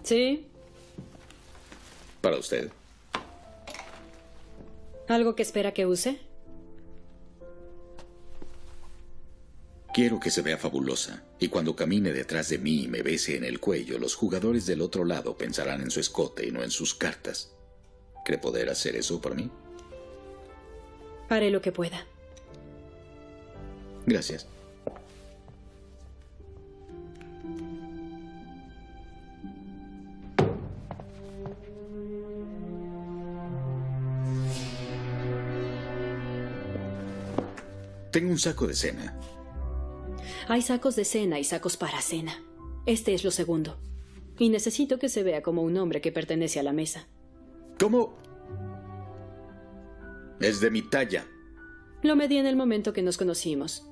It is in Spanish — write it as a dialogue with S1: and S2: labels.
S1: Sí,
S2: Para usted.
S1: algo que espera que use.
S2: Quiero que se vea fabulosa. Y cuando camine detrás de mí y me bese en el cuello, los jugadores del otro lado pensarán en su escote y no en sus cartas. ¿Cree poder hacer eso por mí?
S1: Haré lo que pueda.
S2: Gracias. Tengo un saco de cena.
S1: Hay sacos de cena y sacos para cena. Este es lo segundo. Y necesito que se vea como un hombre que pertenece a la mesa.
S2: ¿Cómo? Es de mi talla.
S1: Lo medí en el momento que nos conocimos.